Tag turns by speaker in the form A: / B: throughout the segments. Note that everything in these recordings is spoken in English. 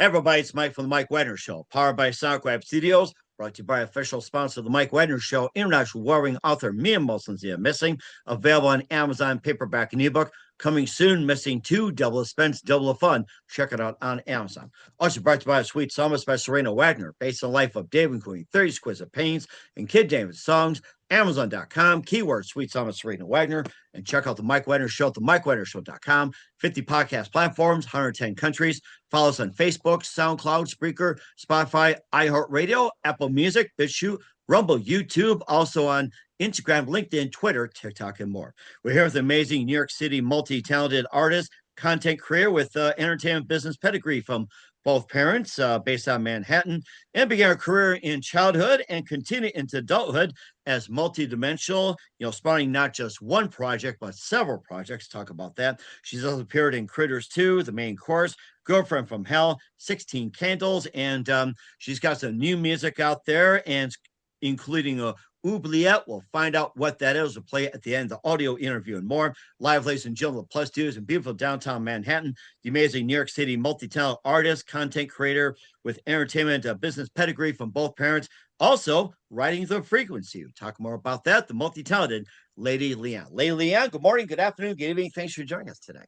A: Everybody, it's Mike from the Mike Wagner Show, powered by SoundCloud Studios, brought to you by official sponsor of the Mike Wagner Show, international warring author Mia Molson Missing, available on Amazon, paperback and ebook. Coming soon, Missing 2, Double Expense, Double of Fun. Check it out on Amazon. Also brought to you by Sweet Psalmist by Serena Wagner, based on the life of David, including 30 exquisite paintings and Kid David songs. Amazon.com, keyword Sweet Psalmist Serena Wagner, and check out the Mike Wagner Show at the MikeWagnerShow.com. 50 podcast platforms, 110 countries. Follow us on Facebook, SoundCloud, Spreaker, Spotify, iHeartRadio, Apple Music, BitChute, Rumble, YouTube, also on Instagram, LinkedIn, Twitter, TikTok, and more. We're here with an amazing New York City multi-talented artist, content creator with entertainment business pedigree from both parents, based on Manhattan, and began her career in childhood and continued into adulthood as multidimensional, spawning not just one project, but several projects. Talk about that. She's also appeared in Critters 2, The Main Course, Girlfriend from Hell, 16 Candles, and she's got some new music out there, and including a Oubliete. We'll find out what that is. We'll play it at the end of the audio interview and more. Live, ladies and gentlemen, Plus Twos in beautiful downtown Manhattan, the amazing New York City multi-talent artist, content creator with entertainment business pedigree from both parents. Also, writing the Freakwency. We'll talk more about that. The multi-talented Lady Liane. Lady Liane, good morning, good afternoon, good evening. Thanks for joining us today.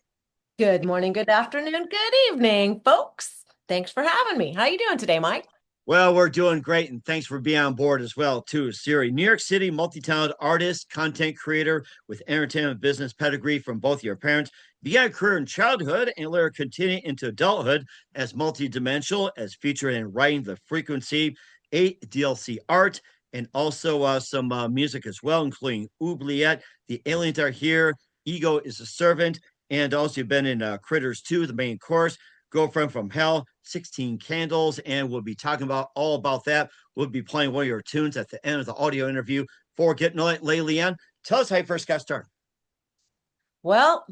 B: Good morning, good afternoon, good evening, folks. Thanks for having me. How you doing today, Mike?
A: Well, we're doing great, and thanks for being on board as well, too. Siri, New York City multi-talented artist, content creator with entertainment business pedigree from both your parents. Began a career in childhood and later continued into adulthood as multidimensional, as featured in writing the Freakwency, 8 DLC art, and also some music as well, including Oubliette, The Aliens Are Here, Ego is a Servant, and also you've been in Critters 2, The Main Course, Girlfriend from Hell, 16 Candles, and we'll be talking about all about that. We'll be playing one of your tunes at the end of the audio interview. Before getting to it, Lady Liane, tell us how you first got started.
B: Well,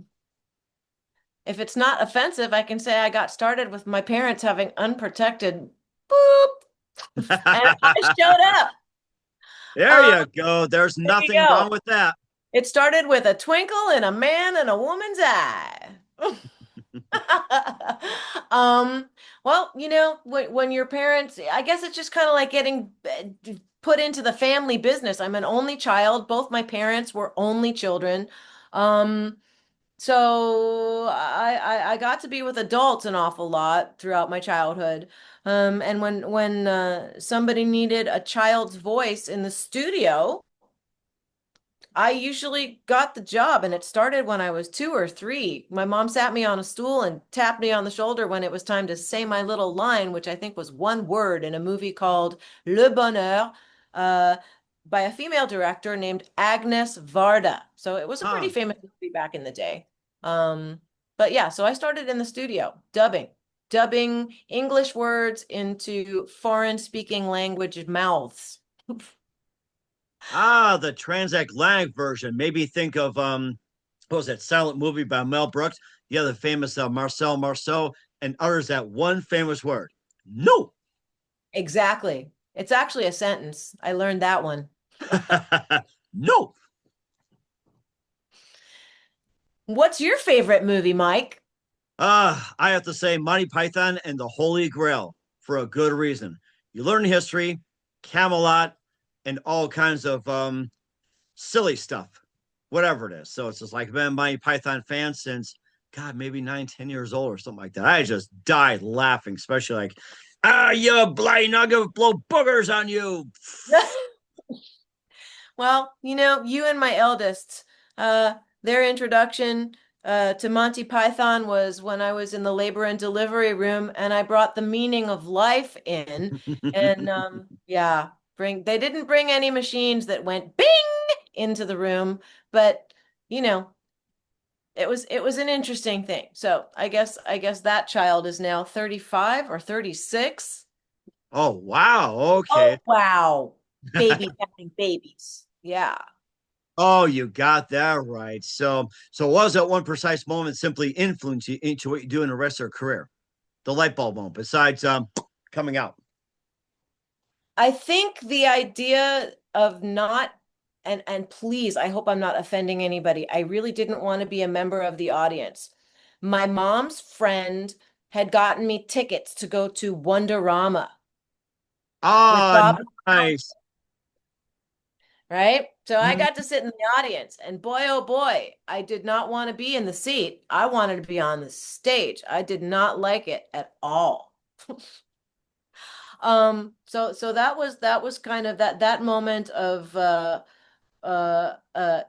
B: if it's not offensive, I can say I got started with my parents having unprotected boop, and I showed up.
A: There you go. There's nothing wrong with that.
B: It started with a twinkle in a man and a woman's eye. Well, when your parents, I guess it's just kind of like getting put into the family business. I'm an only child. Both my parents were only children. So I got to be with adults an awful lot throughout my childhood. And when somebody needed a child's voice in the studio, I usually got the job, and it started when I was 2 or 3. My mom sat me on a stool and tapped me on the shoulder when it was time to say my little line, which I think was one word in a movie called Le Bonheur, by a female director named Agnes Varda. So it was a pretty famous movie back in the day. But yeah, so I started in the studio, dubbing English words into foreign-speaking language mouths.
A: The transatlantic version. Maybe think of what was that silent movie by Mel Brooks? Yeah, the famous Marcel and utters that one famous word. No.
B: Exactly. It's actually a sentence. I learned that one.
A: No.
B: What's your favorite movie, Mike?
A: I have to say Monty Python and the Holy Grail for a good reason. You learn history, Camelot, and all kinds of silly stuff, whatever it is. So it's just like I've been a Monty Python fan since, God, maybe 9, 10 years old or something like that. I just died laughing, especially like, you blind nugget, blow boogers on you.
B: Well, you and my eldest, their introduction to Monty Python was when I was in the labor and delivery room, and I brought the meaning of life in. And yeah, they didn't bring any machines that went bing into the room, but it was an interesting thing. So I guess that child is now 35 or 36.
A: Oh wow, okay.
B: Oh wow. Baby having babies. Yeah.
A: Oh, you got that right. So was that one precise moment simply influence you into what you do in the rest of your career? The light bulb moment, besides coming out.
B: I think the idea of not, and please, I hope I'm not offending anybody. I really didn't want to be a member of the audience. My mom's friend had gotten me tickets to go to Wonderama with
A: Ah,
B: Bob,
A: nice.
B: right? So I
A: Mhm.
B: got to sit in the audience, and boy, oh boy, I did not want to be in the seat. I wanted to be on the stage. I did not like it at all. So that was kind of that moment of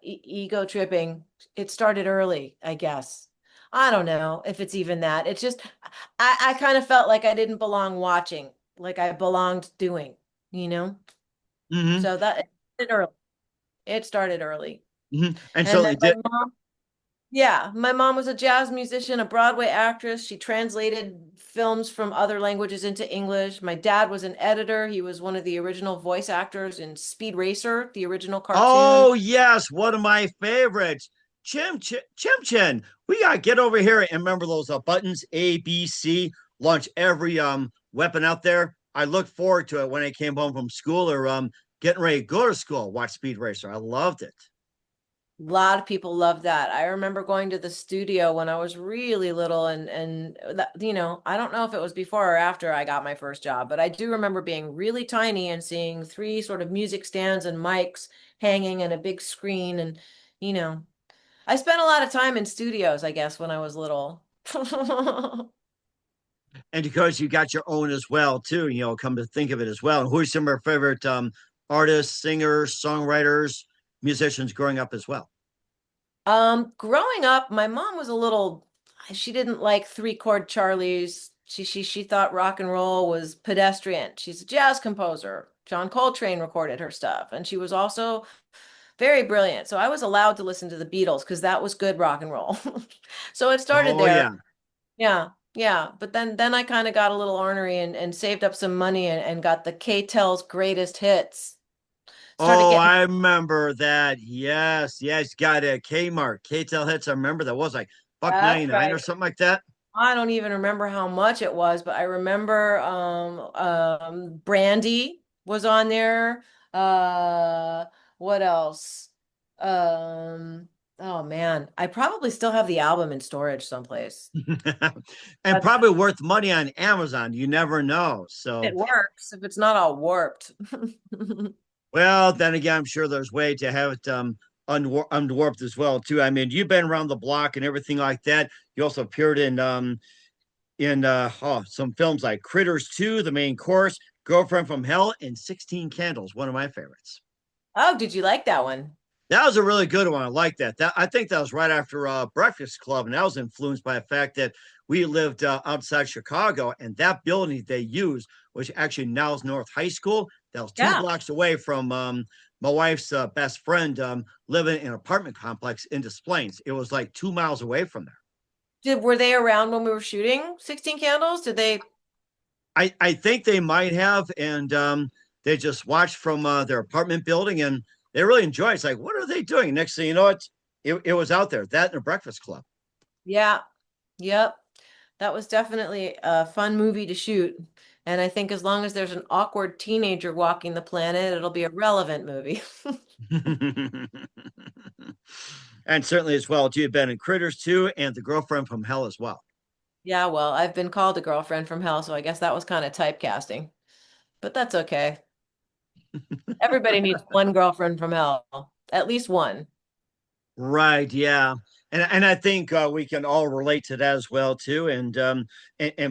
B: ego tripping. It started early, I guess. I don't know if it's even that. It's just I kind of felt like I didn't belong watching, like I belonged doing, you know?
A: Mhm.
B: So that it started early. It started early.
A: Mhm. And
B: And then
A: certainly
B: my
A: did.
B: mom, yeah, my mom was a jazz musician, a Broadway actress. She translated films from other languages into English. My dad was an editor. He was one of the original voice actors in Speed Racer, the original cartoon.
A: Oh, yes, one of my favorites. Chim Chin. We gotta get over here and remember those buttons A, B, C. Launch every weapon out there. I look forward to it when I came home from school or getting ready to go to school. Watch Speed Racer. I loved it.
B: A lot of people love that. I remember going to the studio when I was really little and that, I don't know if it was before or after I got my first job, but I do remember being really tiny and seeing three sort of music stands and mics hanging and a big screen and you know, I spent a lot of time in studios, I guess, when I was little.
A: And because you got your own as well, too, come to think of it as well. And who are some of your favorite artists, singers, songwriters, musicians growing up as well?
B: Growing up, my mom was a little, she didn't like three-chord Charlies. She thought rock and roll was pedestrian. She's a jazz composer. John Coltrane recorded her stuff, and she was also very brilliant. So I was allowed to listen to the Beatles because that was good rock and roll. So it started
A: Oh,
B: there.
A: yeah.
B: Yeah, yeah. But then I kind of got a little ornery and saved up some money and got the K-Tel's greatest hits. Started
A: Oh,
B: getting
A: I remember that. Yes, yes. Got a Kmart, KTEL hits. I remember that was like buck
B: that's
A: 99 or
B: right.
A: something like that.
B: I don't even remember how much it was, but I remember Brandy was on there. Uh what else? Um oh man, I probably still have the album in storage someplace.
A: And
B: But
A: probably worth money on Amazon. You never know. So,
B: it works if it's not all warped.
A: well, then again, I'm sure there's way to have it unwarped as well too. I mean, you've been around the block and everything like that. You also appeared in some films like Critters 2, The Main Course, Girlfriend from Hell, and 16 Candles, one of my favorites.
B: Oh, did you like that one?
A: That was a really good one. I like that. That I think that was right after Breakfast Club, and that was influenced by the fact that we lived outside Chicago, and that building they used, which actually now is North High School, that was two
B: Yeah.
A: blocks away from my wife's best friend living in an apartment complex in Des Plaines. It was like 2 miles away from there.
B: Were they around when we were shooting 16 Candles? Did they?
A: I think they might have, and they just watched from their apartment building, and they really enjoy it. It's like, what are they doing? Next thing you know, it was out there. That and a Breakfast Club.
B: Yeah. Yep. That was definitely a fun movie to shoot. And I think as long as there's an awkward teenager walking the planet, it'll be a relevant movie.
A: And certainly as well, too, you've been in Critters 2 and The Girlfriend from Hell as well.
B: Yeah, well, I've been called a girlfriend from hell, so I guess that was kind of typecasting, but that's okay. Everybody needs one girlfriend from hell, at least one.
A: Right, yeah. And I think we can all relate to that as well too. And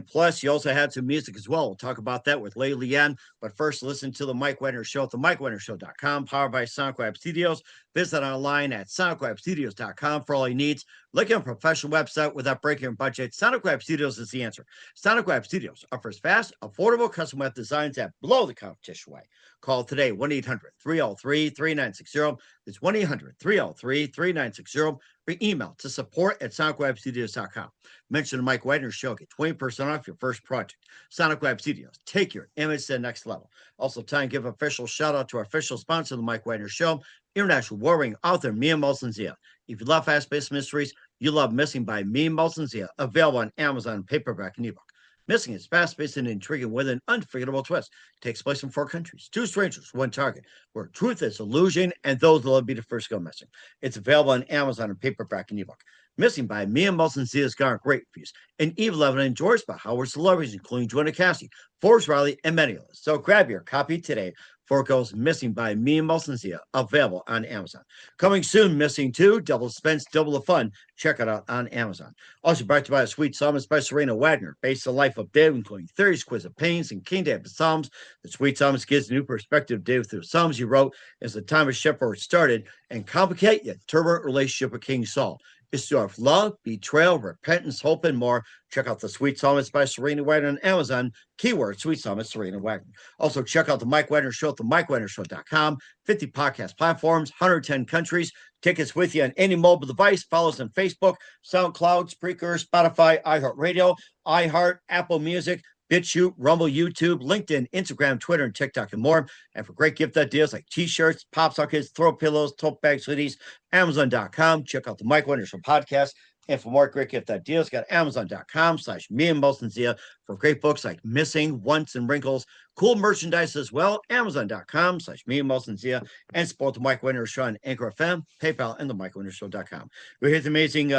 A: plus you also had some music as well. We'll talk about that with Lady Liane. But first listen to the Mike Wagner Show at the MikeWagnerShow.com, powered by SonicWeb Studios. Visit online at SonicWebStudios.com for all your needs. Look at a professional website without breaking your budget. Sonic Web Studios is the answer. Sonic Web Studios offers fast, affordable custom web designs that blow the competition away. Call today 1-800-303-3960. It's 1-800-303-3960 or email to support@sonicwebstudios.com. Mention the Mike Wagner Show. Get 20% off your first project. Sonic Web Studios. Take your image to the next level. Also, time to give official shout out to our official sponsor of the Mike Wagner Show, international warring author Mia Molson-Zia. If you love fast-paced mysteries, you love Missing by Mia Molson-Zia. Available on Amazon, paperback, and ebook. Missing is fast-paced and intriguing with an unforgettable twist. It takes place in 4 countries, 2 strangers, 1 target, where truth is illusion, and those that will be the first go missing. It's available on Amazon and paperback and ebook. Missing by Mia Molson Zia's garnered great reviews, and Eve Levin enjoys by Howard celebrities, including Joanna Cassidy, Forbes Riley, and many others. So grab your copy today for it goes Missing by Mia Molson Zia, available on Amazon. Coming soon, Missing 2, Double Suspense, Double the Fun. Check it out on Amazon. Also brought to you by A Sweet Psalmist by Serena Wagner, based on the life of David, including theories, quiz of pains, and King David Psalms. The Sweet Psalmist gives a new perspective of David through the Psalms he wrote as the time of shepherd started and complicate yet turbulent relationship with King Saul. It's story of love, betrayal, repentance, hope, and more. Check out The Sweet Psalmist by Serena Wagner on Amazon. Keyword Sweet Psalmist Serena Wagner. Also, check out The Mike Wagner Show at themikewagnershow.com. 50 podcast platforms, 110 countries. Tickets with you on any mobile device. Follow us on Facebook, SoundCloud, Spreaker, Spotify, iHeartRadio, iHeart, Apple Music, BitChute, Rumble, YouTube, LinkedIn, Instagram, Twitter, and TikTok, and more. And for great gift ideas like t-shirts, pop sockets, throw pillows, tote bags, hoodies, Amazon.com. Check out the Mike Wagner Show podcast. And for more great gift ideas, got Amazon.com/me and Molson Zia for great books like Missing, Once, and Wrinkles. Cool merchandise as well. Amazon.com/me and Molson Zia. And support the Mike Wagner Show on Anchor FM, PayPal, and the MikeWagnerShow.com. We're here with amazing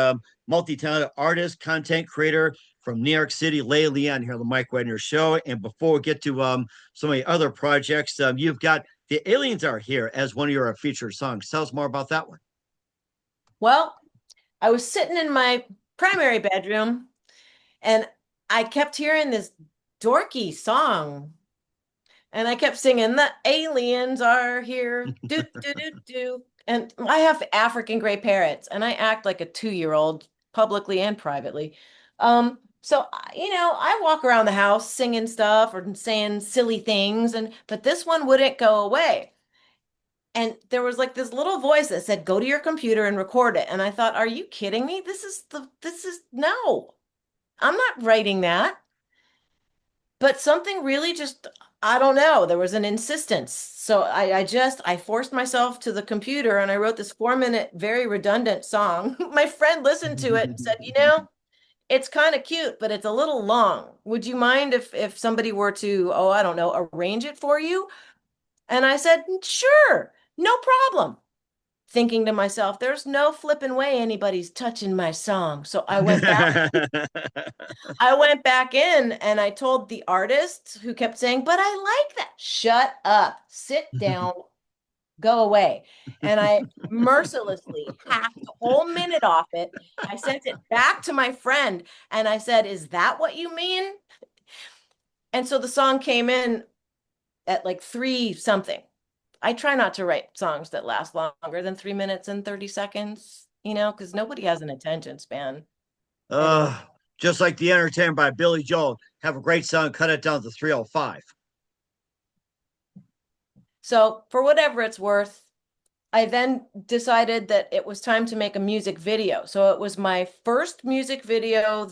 A: multi-talented artist, content creator from New York City, Lady Liane here on the Mike Wagner Show. And before we get to some of the other projects, you've got The Aliens Are Here as one of your featured songs. Tell us more about that one.
B: Well, I was sitting in my primary bedroom and I kept hearing this dorky song. And I kept singing, "The aliens are here." Do, do, do, do. And I have African gray parrots and I act like a 2-year-old publicly and privately. So, I walk around the house singing stuff or saying silly things, but this one wouldn't go away. And there was like this little voice that said, "Go to your computer and record it." And I thought, are you kidding me? No, I'm not writing that. But something really just, I don't know, there was an insistence. So I forced myself to the computer and I wrote this 4-minute, very redundant song. My friend listened to it and said, it's kind of cute, but it's a little long. Would you mind if somebody were to, I don't know, arrange it for you? And I said, sure, no problem. Thinking to myself, there's no flipping way anybody's touching my song. So I went back. I went back in and I told the artist who kept saying, "But I like that." Shut up, sit down, go away. And I mercilessly hacked a whole minute off it. I sent it back to my friend and I said, "Is that what you mean?" And so the song came in at like 3 something. I try not to write songs that last longer than 3 minutes and 30 seconds, because nobody has an attention span.
A: Just like The Entertainer by Billy Joel. Have a great song, cut it down to 3:05.
B: So for whatever it's worth, I then decided that it was time to make a music video. So it was my first music video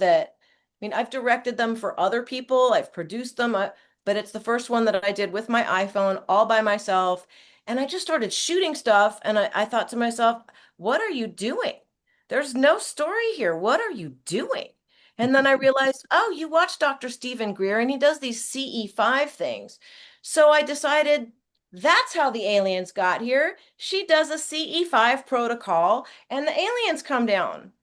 B: I've directed them for other people. I've produced them, but it's the first one that I did with my iPhone all by myself. And I just started shooting stuff. And I thought to myself, what are you doing? There's no story here. What are you doing? And then I realized, you watch Dr. Stephen Greer and he does these CE5 things. So I decided that's how the aliens got here. She does a CE5 protocol and the aliens come down.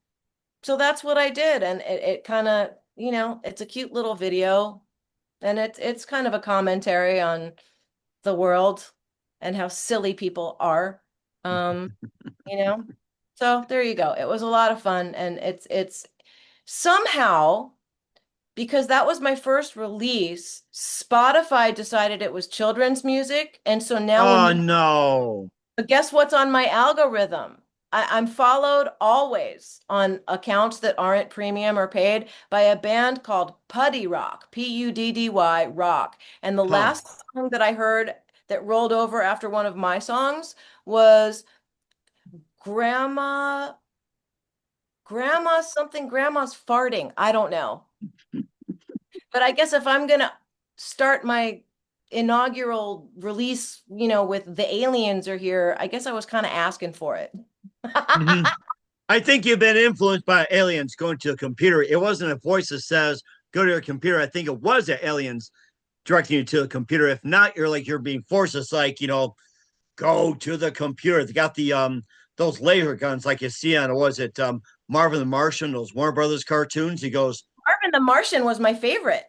B: So that's what I did. And it kind of, it's a cute little video. And it's kind of a commentary on the world and how silly people are. So there you go. It was a lot of fun. And it's somehow, because that was my first release, Spotify decided it was children's music. And so now
A: no.
B: But guess what's on my algorithm? I'm followed always on accounts that aren't premium or paid by a band called Puddy Rock, Puddy Rock. And the last song that I heard that rolled over after one of my songs was Grandma's farting. I don't know. But I guess if I'm going to start my inaugural release, with The Aliens Are Here, I guess I was kind of asking for it.
A: I think you've been influenced by aliens going to a computer. It wasn't a voice that says, "Go to a computer." I think it was the aliens directing you to a computer. If not, you're being forced. It's like, go to the computer. They got the those laser guns like you see on, was it Marvin the Martian, those Warner Brothers cartoons. He goes,
B: Marvin the Martian was my favorite.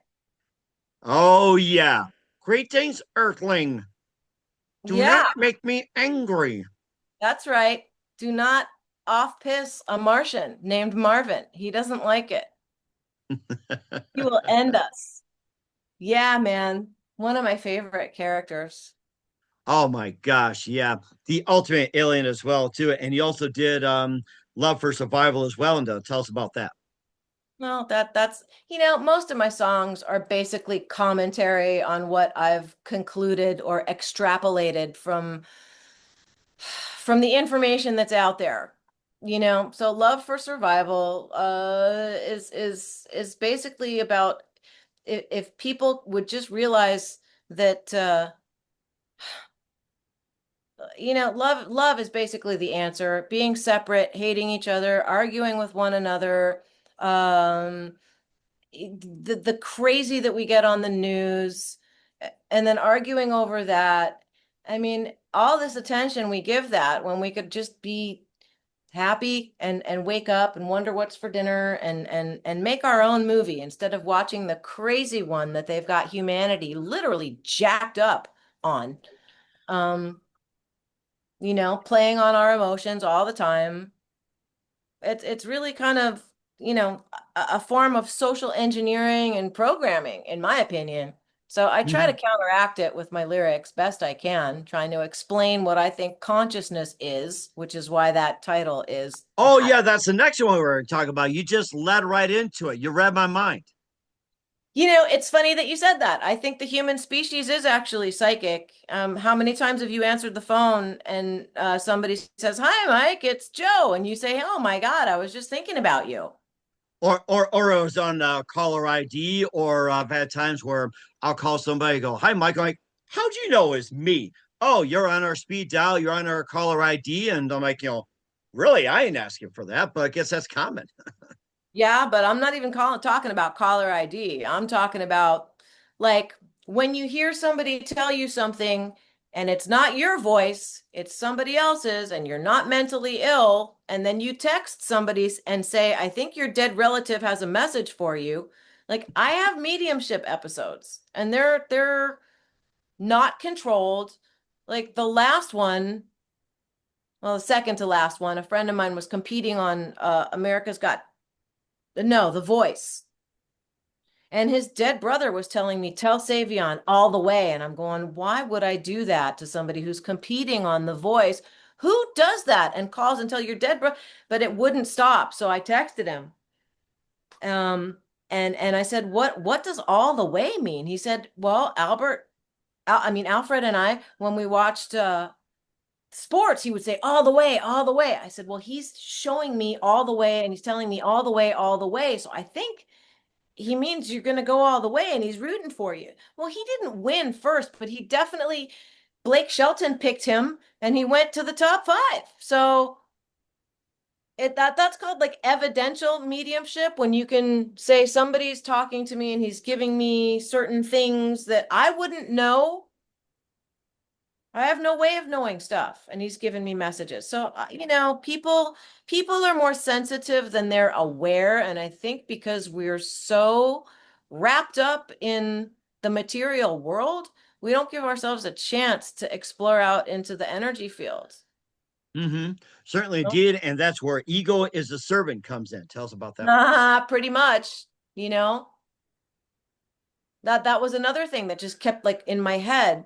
A: "Oh yeah, greetings, Earthling. Do
B: Yeah,
A: not make me angry."
B: that's right. Do not off piss a Martian named Marvin. He doesn't like it. He will end us. Yeah, man. One of my favorite characters.
A: Oh my gosh, yeah, the ultimate alien as well too, and he also did Love for Survival as well. And tell us about that.
B: Well, that's, most of my songs are basically commentary on what I've concluded or extrapolated from the information that's out there. So Love for Survival is basically about if people would just realize that love is basically the answer. Being separate, hating each other, arguing with one another, um the crazy that we get on the news, and then arguing over that. I mean, all this attention we give that when we could just be happy and wake up and wonder what's for dinner and make our own movie instead of watching the crazy one that they've got humanity literally jacked up on. Um, playing on our emotions all the time. It's really kind of, a form of social engineering and programming, in my opinion. So I try to
A: Mhm.
B: counteract it with my lyrics best I can, trying to explain what I think consciousness is, which is why that title is
A: Oh
B: that.
A: yeah, that's the next one we were talking about. You just led right into it. You read my mind.
B: It's funny that you said that. I think the human species is actually psychic. How many times have you answered the phone and somebody says, "Hi, Mike, it's Joe," and you say, "Oh my God, I was just thinking about you."
A: Or it was on caller ID, or I've had times where I'll call somebody, go, "Hi, Mike." I'm like, "How'd you know it's me?" "Oh, you're on our speed dial. You're on our caller ID," and I'm like, really, I ain't asking for that, but I guess that's common.
B: Yeah, but I'm not even talking about caller ID. I'm talking about like when you hear somebody tell you something and it's not your voice, it's somebody else's, and you're not mentally ill, and then you text somebody and say, "I think your dead relative has a message for you." Like I have mediumship episodes and they're not controlled. Like the last one, well, the second to last one, a friend of mine was competing on America's Got no, The Voice. And his dead brother was telling me, "Tell Savion all the way." And I'm going, why would I do that to somebody who's competing on The Voice? Who does that and calls and tell your dead brother? But it wouldn't stop. So I texted him. And I said, what does all the way mean? He said, well, Alfred and I, when we watched sports, he would say all the way, all the way. I said, well, he's showing me all the way and he's telling me all the way, all the way. So I think he means you're going to go all the way and he's rooting for you. Well, he didn't win first, but he definitely, Blake Shelton picked him and he went to the top 5. So that's called like evidential mediumship, when you can say somebody's talking to me and he's giving me certain things that I wouldn't know. I have no way of knowing stuff, and he's given me messages. So, people are more sensitive than they're aware, and I think because we're so wrapped up in the material world, we don't give ourselves a chance to explore out into the energy field.
A: Mm-hmm. Certainly
B: Nope.
A: did, and that's where ego is the servant comes in. Tell us about that.
B: Pretty much, you know. That was another thing that just kept like in my head.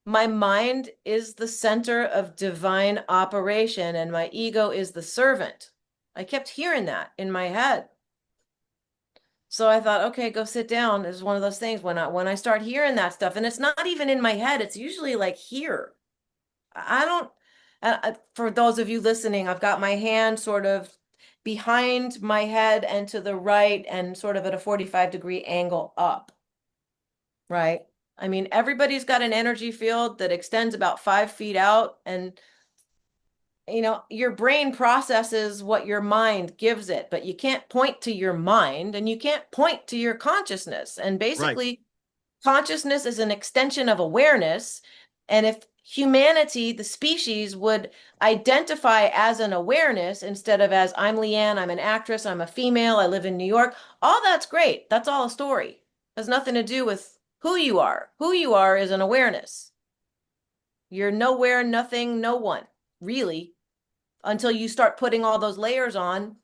B: My mind is the center of divine operation and my ego is the servant. I kept hearing that in my head. So I thought, okay, go sit down. It's one of those things when I start hearing that stuff, and it's not even in my head, it's usually like here. I don't, for those of you listening, I've got my hand sort of behind my head and to the right and sort of at a 45-degree angle up, right? I mean, everybody's got an energy field that extends about 5 feet out, and your brain processes what your mind gives it, but you can't point to your mind and you can't point to your consciousness. And
A: Right.
B: basically, consciousness is an extension of awareness. And humanity, the species, would identify as an awareness instead of as I'm Leanne, I'm an actress, I'm a female, I live in New York. All that's great. That's all a story. Has nothing to do with who you are. Who you are is an awareness. You're nowhere, nothing, no one, really, until you start putting all those layers on.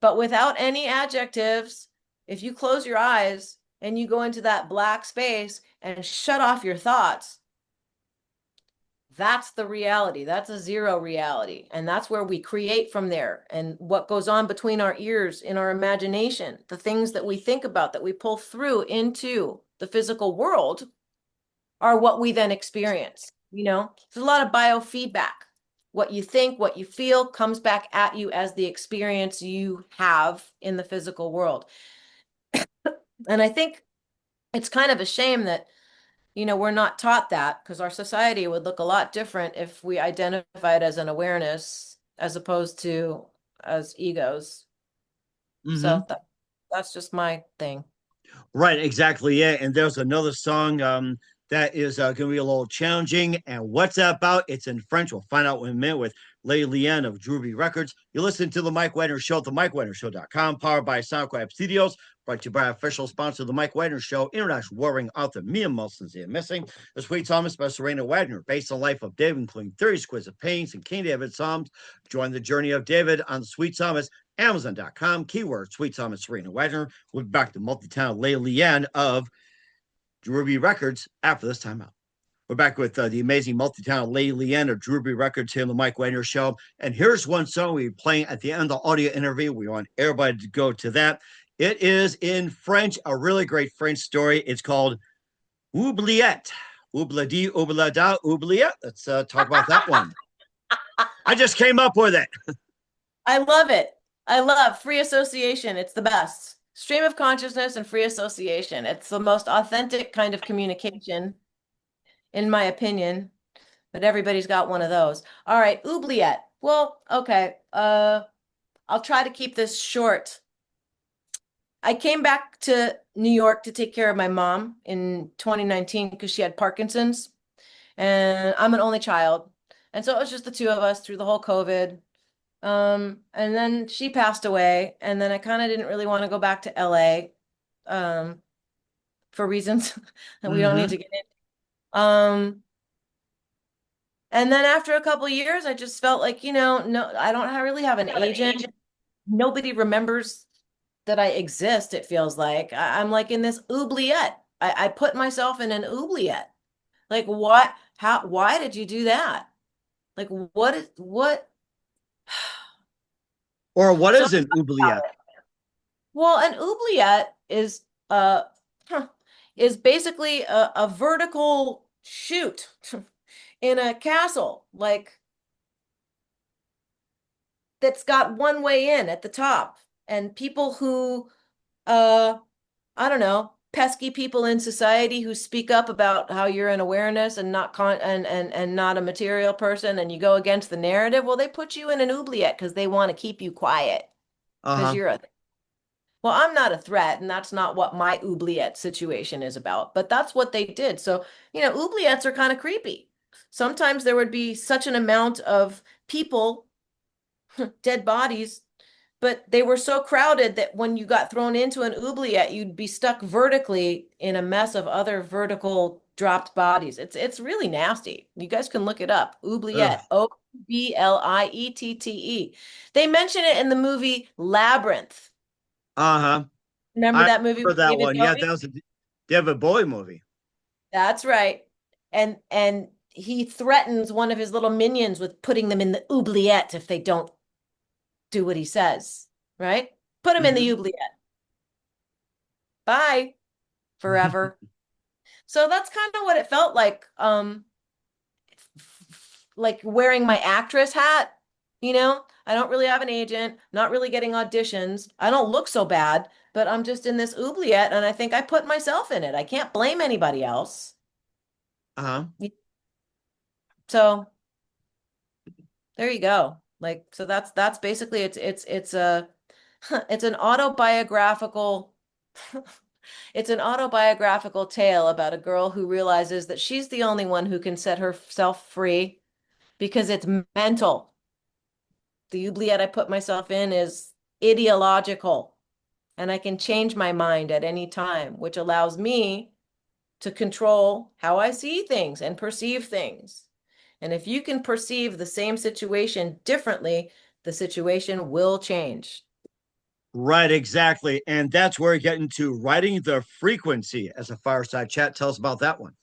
B: But without any adjectives, if you close your eyes and you go into that black space and shut off your thoughts, that's the reality. That's a zero reality. And that's where we create from there. And what goes on between our ears in our imagination, the things that we think about, that we pull through into the physical world, are what we then experience. There's a lot of biofeedback. What you think, what you feel comes back at you as the experience you have in the physical world. And I think it's kind of a shame that we're not taught that, because our society would look a lot different if we identified as an awareness as opposed to as egos.
A: Hmm.
B: So that's just my thing.
A: Right, exactly. Yeah. And there's another song that is going to be a little challenging. And what's that about? It's in French. We'll find out in a minute with Lady Liane of Druby Records. You listen to The Mike Wagner Show at themikewagnershow.com, powered by SoundCloud Studios, brought to you by official sponsor of The Mike Wagner Show, international warring author Mia Molson's here missing. The Sweet Thomas by Serena Wagner, based on the life of David, including 30 exquisite paintings and King David Psalms. Join the journey of David on the Sweet Thomas. Amazon.com, keyword Sweet Thomas Serena Wagner. We'll be back to multi-talent Lady Liane of Druby Records after this time out. We're back with the amazing multi-talent Lady Liane of Druby Records here on the Mike Wagner Show. And here's one song we're playing at the end of the audio interview. We want everybody to go to that. It is in French, a really great French story. It's called Oubliete. Oubliette, oubliada, oubliette. Let's talk about that one. I just came up with it.
B: I love it. I love free association. It's the best. Stream of consciousness and free association. It's the most authentic kind of communication, in my opinion. But everybody's got one of those. All right, oubliette. Well, okay. I'll try to keep this short. I came back to New York to take care of my mom in 2019 because she had Parkinson's, and I'm an only child. And so it was just the two of us through the whole COVID. And then she passed away, and then I kind of didn't really want to go back to LA, for reasons that we don't need
A: Mm-hmm.
B: to get into. And then after a couple of years, I just felt like, no, I don't really have an agent. Nobody remembers that I exist, it feels like. I'm like in this oubliette. I put myself in an oubliette. Like what? Why did you do that? Like what?
A: Or what
B: So,
A: is an oubliette?
B: well, an oubliette huh, is basically a vertical chute in a castle, like that's got one way in at the top. And people who uh I don't know, pesky people in society who speak up about how you're an awareness and not and not a material person, and you go against the narrative, well, they put you in an oubliette because they want to keep you quiet because
A: Uh-huh.
B: you're a well, I'm not a threat, and that's not what my oubliette situation is about, but that's what they did. So, oubliettes are kind of creepy. Sometimes there would be such an amount of people, dead bodies, but they were so crowded that when you got thrown into an oubliette, you'd be stuck vertically in a mess of other vertical dropped bodies. It's really nasty. You guys can look it up.
A: Ugh.
B: Oubliette, Oubliette. They mention it in the movie Labyrinth.
A: Uh-huh.
B: Remember
A: I
B: that movie
A: remember
B: with
A: that
B: David
A: one. Yeah, that
B: Bowie?
A: was a David Bowie movie.
B: That's right. And he threatens one of his little minions with putting them in the oubliette if they don't do what he says, right? Put him in the
A: Hmm.
B: oubliette. Bye forever. So that's kind of what it felt like wearing my actress hat, I don't really have an agent, not really getting auditions. I don't look so bad, but I'm just in this oubliette, and I think I put myself in it. I can't blame anybody else.
A: Uh-huh.
B: So there you go. Like, so that's basically it's a it's an autobiographical It's an autobiographical tale about a girl who realizes that she's the only one who can set herself free because it's mental. The oubliette I put myself in is ideological, and I can change my mind at any time, which allows me to control how I see things and perceive things. And if you can perceive the same situation differently, the situation will change.
A: Right, exactly. And that's where we get into writing the frequency as a fireside chat. Tell us about that one.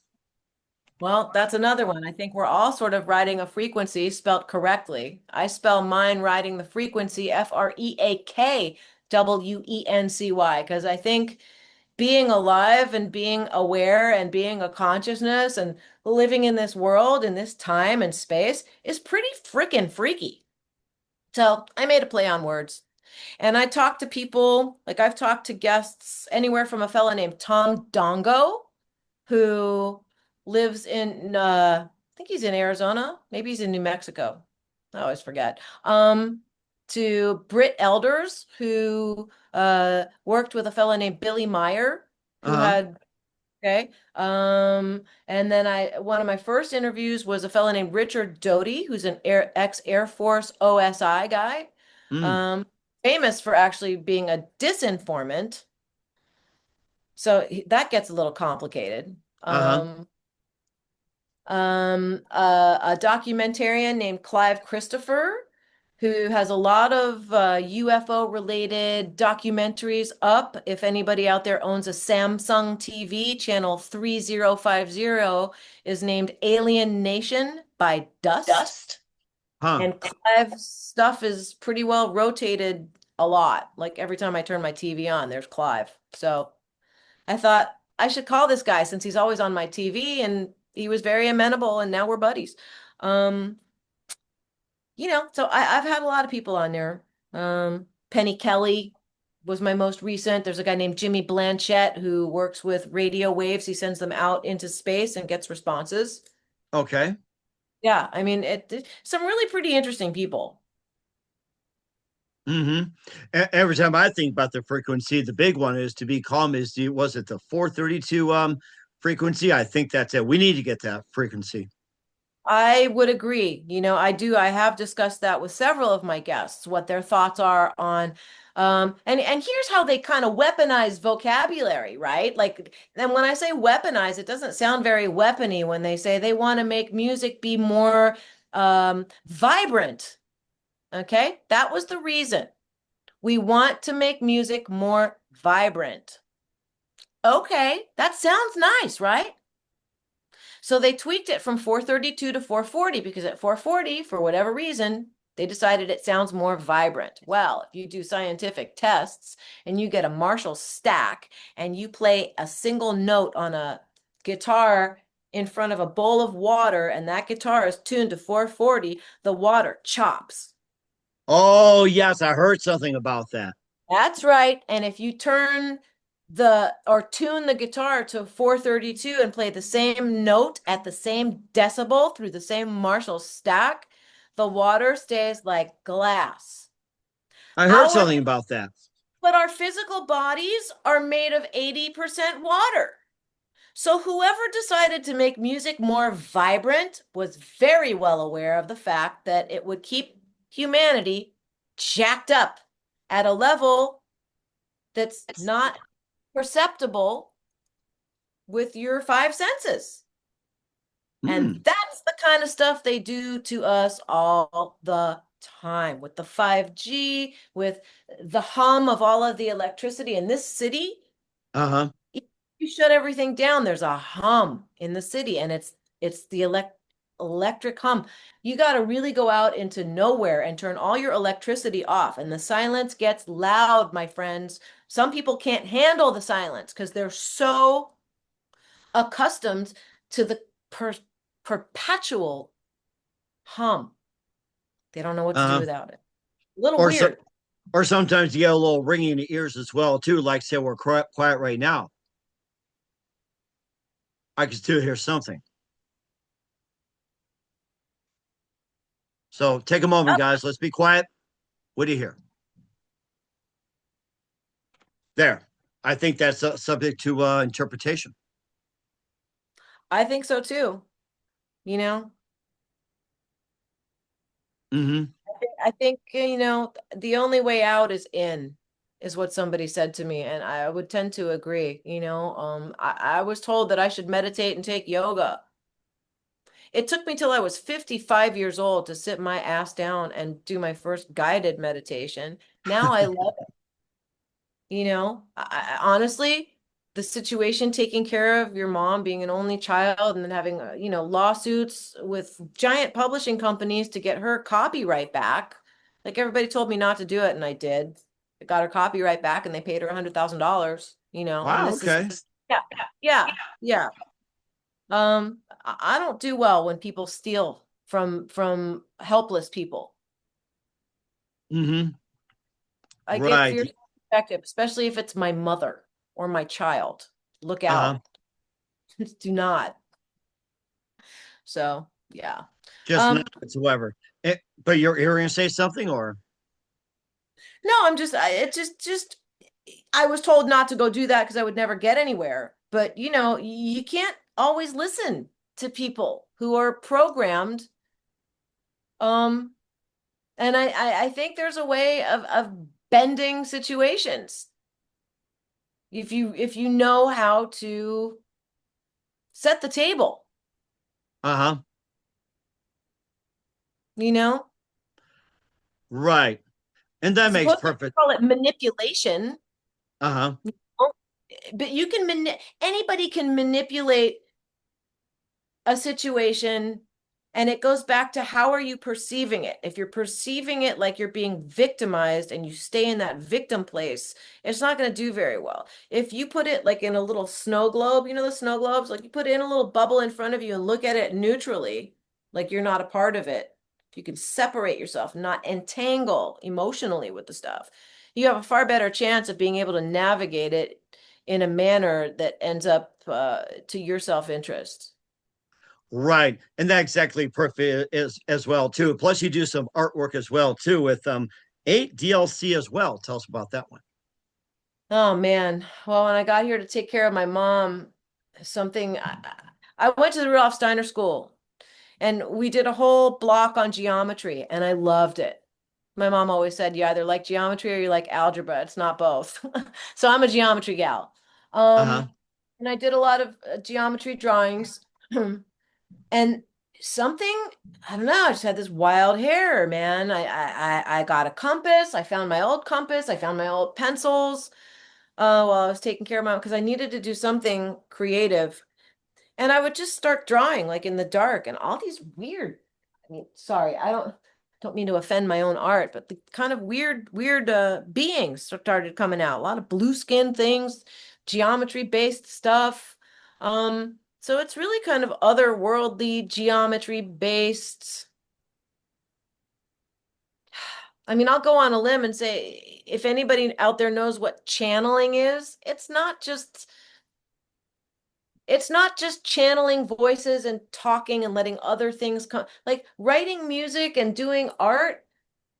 B: Well, that's another one. I think we're all sort of writing a frequency spelt correctly. I spell mine writing the frequency Freakwency, because I think being alive and being aware and being a consciousness and living in this world, in this time and space is pretty freaking freaky. So I made a play on words. And I talk to people, like I've talked to guests anywhere from a fella named Tom Dongo, who lives in I think he's in Arizona, maybe he's in New Mexico. I always forget. To Britt Elders, who worked with a fella named Billy Meyer, who
A: Uh-huh.
B: had okay. And then one of my first interviews was a fella named Richard Doty, who's an ex-Air Force OSI guy,
A: Mm.
B: um, famous for actually being a disinformant. So that gets a little complicated.
A: Uh-huh.
B: A documentarian named Clive Christopher, who has a lot of UFO related documentaries up. If anybody out there owns a Samsung TV, channel 3050 is named Alien Nation by Dust.
A: Dust. Huh.
B: And Clive's stuff is pretty well rotated a lot. Like every time I turn my TV on, there's Clive. So I thought I should call this guy since he's always on my TV and he was very amenable and now we're buddies. Um, so I've had a lot of people on there. Penny Kelly was my most recent. There's a guy named Jimmy Blanchett who works with radio waves. He sends them out into space and gets responses.
A: Okay.
B: Yeah, I mean, some really pretty interesting people.
A: Mm-hmm. Every time I think about the frequency, the big one is to be calm is was it the 432 frequency? I think that's it. We need to get that frequency.
B: I would agree. I have discussed that with several of my guests, what their thoughts are on and here's how they kind of weaponize vocabulary, right? Like, then when I say weaponize, it doesn't sound very weapony when they say they want to make music be more vibrant. Okay? That was the reason. We want to make music more vibrant. Okay, that sounds nice, right? So they tweaked it from 432 to 440 because at 440, for whatever reason, they decided it sounds more vibrant. Well, if you do scientific tests and you get a Marshall stack and you play a single note on a guitar in front of a bowl of water and that guitar is tuned to 440, the water chops.
A: Oh, yes, I heard something about that.
B: That's right. And if you tune the guitar to 432 and play the same note at the same decibel through the same Marshall stack, the water stays like glass.
A: I heard
B: Our,
A: something about that.
B: but our physical bodies are made of 80% water. So whoever decided to make music more vibrant was very well aware of the fact that it would keep humanity jacked up at a level that's not perceptible with your five senses. And
A: Hmm.
B: that's the kind of stuff they do to us all the time with the 5G, with the hum of all of the electricity in this city.
A: Uh-huh.
B: If you shut everything down, there's a hum in the city, and it's the electric hum. You got to really go out into nowhere and turn all your electricity off, and the silence gets loud, my friends. Some people can't handle the silence because they're so accustomed to the perpetual hum. They don't know what to do
A: Uh-huh.
B: without it. A little
A: Or so
B: weird.
A: or sometimes you get a little ringing in the ears as well, too. Like say we're quiet right now. I can still hear something. So take a moment, guys. Let's be quiet. What do you hear? There. I think that's subject to interpretation.
B: I think so too. You know,
A: Hmm.
B: I think, the only way out is in, is what somebody said to me. And I would tend to agree. I was told that I should meditate and take yoga. It took me till I was 55 years old to sit my ass down and do my first guided meditation. Now I love honestly, the situation taking care of your mom being an only child and then having, lawsuits with giant publishing companies to get her copyright back. Like everybody told me not to do it, and I did. I got her copyright back, and they paid her $100,000, and
A: Wow.
B: this is,
A: Okay.
B: yeah, yeah, yeah. I don't do well when people steal from helpless people.
A: Hmm.
B: I get
A: Right.
B: fierce perspective, especially if it's my mother or my child. Look
A: Uh-huh.
B: out. Do not. So yeah.
A: Just not
B: Um,
A: whatsoever. But you're going to say something, or
B: no, I was told not to go do that because I would never get anywhere. But you can't always listen to people who are programmed. Um, and I think there's a way of bending situations if you know how to set the table,
A: uh-huh.
B: you know?
A: Right. And that makes
B: Suppose they
A: perfect.
B: call it manipulation,
A: Uh-huh.
B: but anybody can manipulate a situation, and it goes back to how are you perceiving it? If you're perceiving it like you're being victimized and you stay in that victim place, it's not going to do very well. If you put it like in a little snow globe, the snow globes, like you put it in a little bubble in front of you and look at it neutrally, like you're not a part of it. If you can separate yourself, not entangle emotionally with the stuff, you have a far better chance of being able to navigate it in a manner that ends up to your self-interest.
A: Right. And that exactly perfect is as well too. Plus you do some artwork as well too with 8 DLC as well. Tell us about that one.
B: Oh man. Well, when I got here to take care of my mom, something I went to the Rudolf Steiner School, and we did a whole block on geometry, and I loved it. My mom always said you either like geometry or you like algebra. It's not both. So I'm a geometry gal.
A: Uh-huh.
B: And I did a lot of geometry drawings. And something, I don't know, I just had this wild hair, man. I got a compass. I found my old compass. I found my old pencils while I was taking care of my, because I needed to do something creative. And I would just start drawing like in the dark, and all these weird, sorry, I don't mean to offend my own art, but the kind of weird beings started coming out. A lot of blue skin things, geometry based stuff. So it's really kind of otherworldly geometry based. I'll go on a limb and say if anybody out there knows what channeling is, it's not just channeling voices and talking and letting other things come. Like writing music and doing art,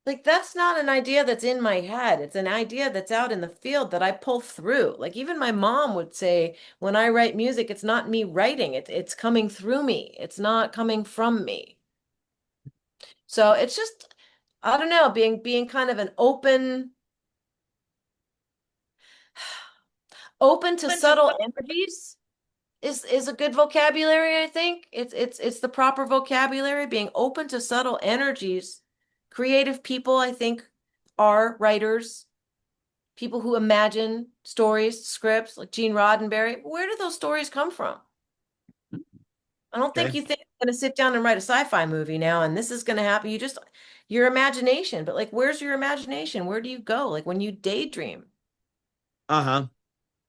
B: like that's not an idea that's in my head. It's an idea that's out in the field that I pull through. Like even my mom would say, when I write music, it's not me writing, it's coming through me. It's not coming from me. So it's just, I don't know, being kind of an open to subtle energies is a good vocabulary, I think. It's the proper vocabulary, being open to subtle energies. Creative people, I think, are writers, people who imagine stories, scripts, like Gene Roddenberry. Where do those stories come from? I don't think
A: Okay.
B: you think I'm going to sit down and write a sci-fi movie now and this is going to happen. Your imagination, but like, where's your imagination? Where do you go? Like when you daydream,
A: Uh-huh.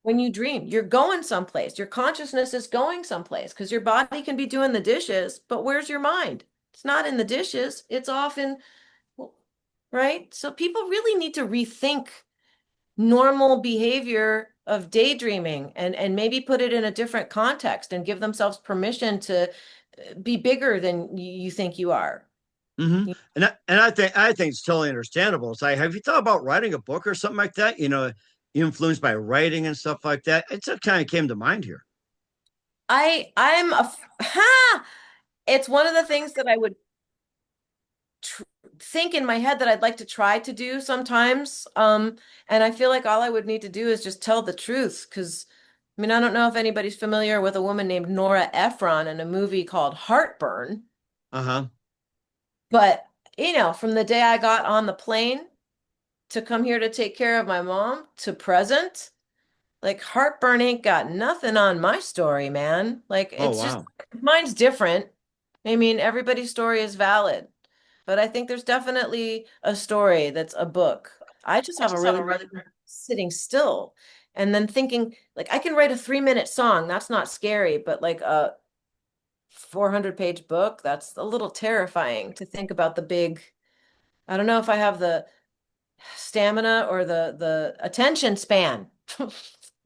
B: when you dream, you're going someplace. Your consciousness is going someplace because your body can be doing the dishes, but where's your mind? It's not in the dishes. It's often, right? So people really need to rethink normal behavior of daydreaming and maybe put it in a different context and give themselves permission to be bigger than you think you are.
A: Hmm. And I think it's totally understandable. It's like, have you thought about writing a book or something like that? influenced by writing and stuff like that? It just kind of came to mind here.
B: I'm a ha! It's one of the things that I would tr think in my head that I'd like to try to do sometimes. And I feel like all I would need to do is just tell the truth. Because, I mean, I don't know if anybody's familiar with a woman named Nora Ephron in a movie called Heartburn,
A: Uh-huh.
B: but from the day I got on the plane to come here to take care of my mom to present, like Heartburn ain't got nothing on my story, man. Like
A: Oh,
B: it's just
A: wow.
B: mine's different. I mean, everybody's story is valid, but I think there's definitely a story that's a book. I just have a really hard time sitting still and then thinking, like, I can write a 3-minute song. That's not scary, but like a 400-page book, that's a little terrifying to think about the big. I don't know if I have the stamina or the attention span.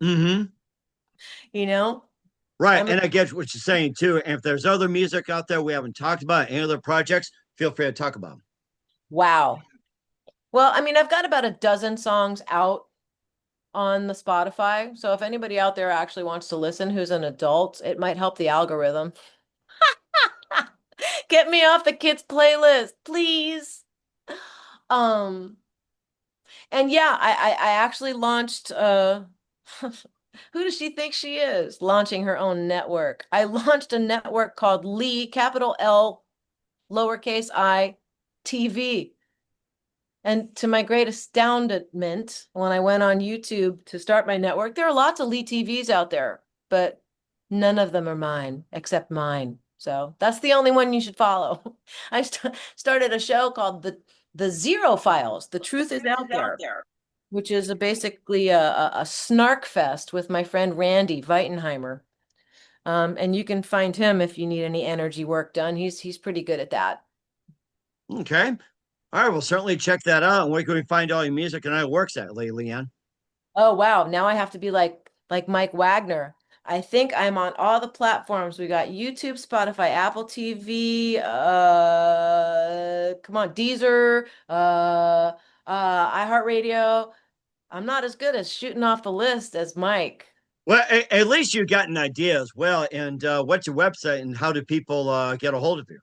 A: Mm-hmm.
B: You know,
A: Right.
B: I'm a
A: And I get what you're saying too. And if there's other music out there we haven't talked about, any other projects, feel free to talk about them.
B: wow. Well, I mean, I've got about a dozen songs out on the Spotify. So if anybody out there actually wants to listen who's an adult, it might help the algorithm. Get me off the kids playlist, please. Um, and yeah, I actually launched who does she think she is? Launching her own network. I launched a network called Lee, capital L, lowercase I, TV. And to my great astoundment, when I went on YouTube to start my network, there are lots of Lee TVs out there, but none of them are mine except mine. So that's the only one you should follow. I started a show called the Zero Files. The Truth is Out There, which is basically a snark fest with my friend Randy Weitenheimer. And you can find him if you need any energy work done. He's pretty good at that.
A: Okay. All right. We'll certainly check that out. And where can we find all your music and how it works at, Lady Liane?
B: Oh wow, now I have to be like Mike Wagner. I think I'm on all the platforms. We got YouTube, Spotify, Apple TV, come on, Deezer, iHeartRadio. I'm not as good as shooting off the list as Mike.
A: Well, at least you got an idea as well. And what's your website and how do people get a hold of you?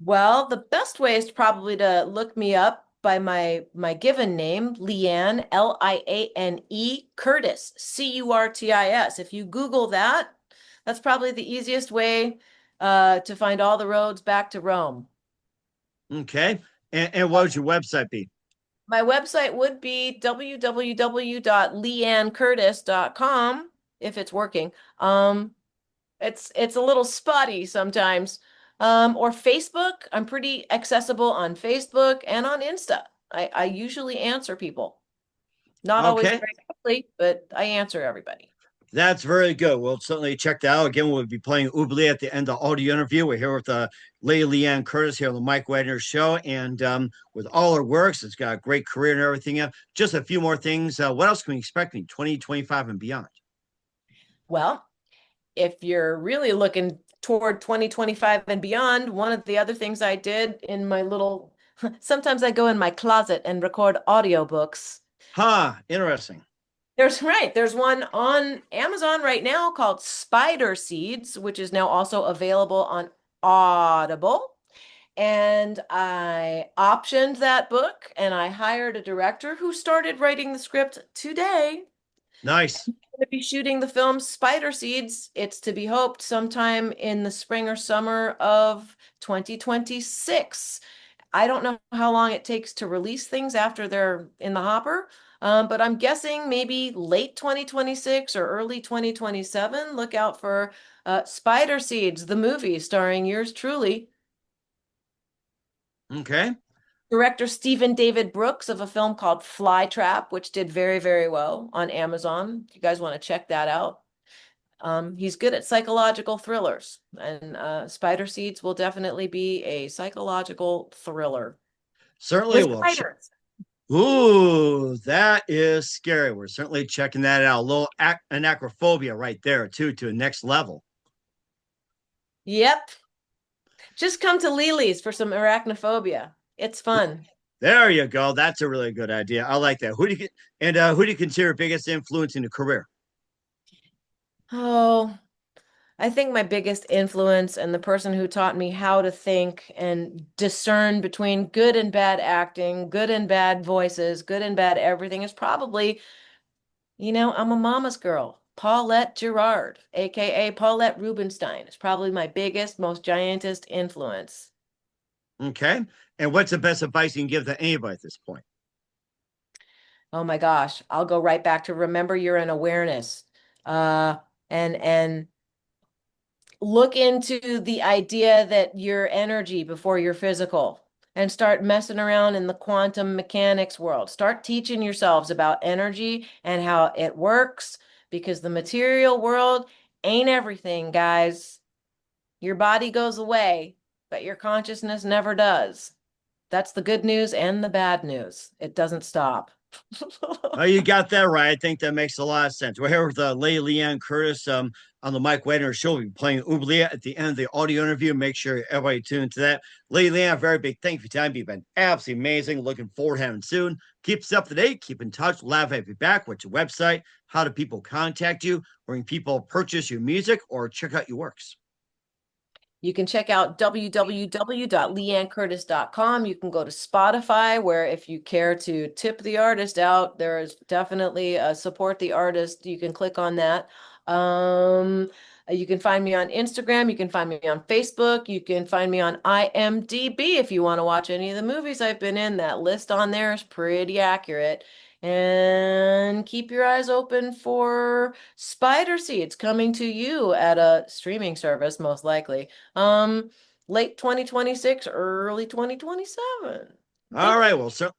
B: Well, the best way is probably to look me up by my given name, Liane, Liane Curtis, Curtis. If you Google that, that's probably the easiest way to find all the roads back to Rome.
A: Okay. And what would your website be?
B: My website would be www.leannecurtis.com if it's working. It's a little spotty sometimes. Or Facebook. I'm pretty accessible on Facebook and on Insta. I usually answer people. Not always
A: Okay.
B: very quickly, but I answer everybody.
A: That's very good. We'll certainly check that out. Again, we'll be playing Oubliete at the end of the audio interview. We're here with Lady Liane Curtis here on the Mike Wagner Show. And with all her works, it's got a great career and everything. Just a few more things. What else can we expect in 2025 and beyond?
B: Well, if you're really looking toward 2025 and beyond, one of the other things I did in my little, sometimes I go in my closet and record audiobooks.
A: Huh, interesting.
B: There's one on Amazon right now called Spider Seeds, which is now also available on Audible. And I optioned that book and I hired a director who started writing the script today.
A: Nice.
B: Going to be shooting the film Spider Seeds. It's to be hoped sometime in the spring or summer of 2026. I don't know how long it takes to release things after they're in the hopper, but I'm guessing maybe late 2026 or early 2027. Look out for Spider Seeds, the movie starring yours truly.
A: Okay.
B: Director Stephen David Brooks of a film called Flytrap, which did very, very well on Amazon. If you guys want to check that out. He's good at psychological thrillers, and Spider Seeds will definitely be a psychological thriller
A: Certainly
B: with
A: will.
B: spiders.
A: Ooh, that is scary. We're certainly checking that out. A little anacrophobia right there, too, to the next level.
B: Yep. Just come to Lily's for some arachnophobia. It's fun.
A: There you go. That's a really good idea. I like that. Who do you consider biggest influence in your career?
B: Oh, I think my biggest influence and the person who taught me how to think and discern between good and bad acting, good and bad voices, good and bad everything is probably, I'm a mama's girl. Paulette Gerard, aka Paulette Rubenstein, is probably my biggest, most giantest influence.
A: Okay. And what's the best advice you can give to anybody at this point?
B: Oh my gosh, I'll go right back to remember you're in awareness. Uh, and look into the idea that you're energy before you're physical and start messing around in the quantum mechanics world. Start teaching yourselves about energy and how it works because the material world ain't everything, guys. Your body goes away, but your consciousness never does. That's the good news and the bad news. It doesn't stop.
A: Oh, you got that right. I think that makes a lot of sense. We're here with Lady Liane Curtis on the Mike Wagner Show. We'll be playing Oubliete at the end of the audio interview. Make sure everybody tune to that. Lady Liane, a very big thank you for your time. You've been absolutely amazing. Looking forward to having soon. Keep us up to date. Keep in touch. Laugh at you back. What's your website? How do people contact you? Where can people purchase your music or check out your works?
B: You can check out www.leannecurtis.com. You can go to Spotify, where if you care to tip the artist out, there is definitely support the artist. You can click on that. You can find me on Instagram. You can find me on Facebook. You can find me on IMDb if you want to watch any of the movies I've been in. That list on there is pretty accurate. And keep your eyes open for Spider Seeds coming to you at a streaming service, most likely. Um, Late 2026, early 2027.
A: All
B: Thank you
A: right.
B: so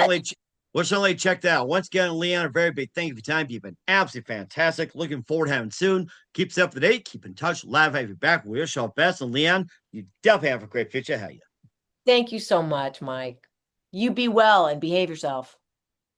B: much.
A: We'll certainly check that out. Once again, Leon, a very big thank you for your time. You've been absolutely fantastic. Looking forward to having soon. Keep us up to date. Keep in touch. Live have you back. We wish you all the best. And Leon, you definitely have a great future ahead of you.
B: Thank you so much, Mike. You be well and behave yourself.